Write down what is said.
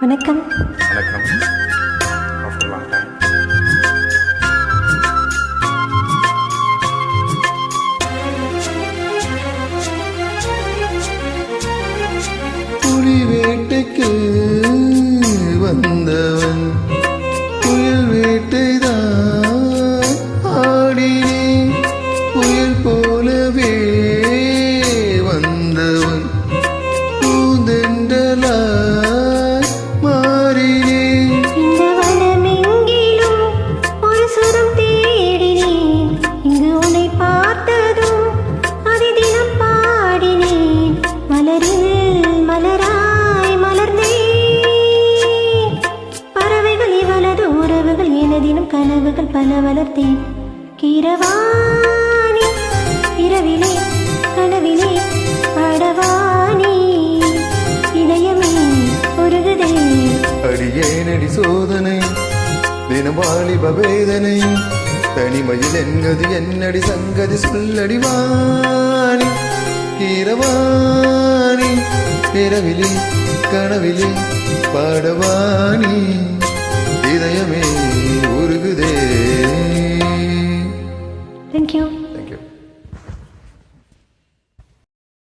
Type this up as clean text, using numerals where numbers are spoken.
வணக்கம். வணக்கம். After long time. புலி வேட்டைக்கு வந்தவன் புயல் வேட்டைதான் ஆடினே, புயல் போலவே வந்தவன் பூந்தெண்டலாய் மாறினே. இந்த வனமெங்கிலும் ஒரு சுரம் தேடினேன், இங்கு உன்னை பார்த்ததும் அதிதினம் பாடினேன். மலரில் மலராய் மலர்ந்தேன், பறவைகள் இவளது உறவுகள் எனதினம் கனவுகள் பல வளர்த்தேன். கீரவாணி இரவிலே கனவிலே பாடவாணி இதயமே உருகுதே. அடியேனடி சோதனை தினம் வாலிப வேதனை, தனிமையில் என்னது என்னடி சங்கதி சொல்லடி வாணி. கீரவாணி இரவிலே கனவிலே பாடவாணி இதயமே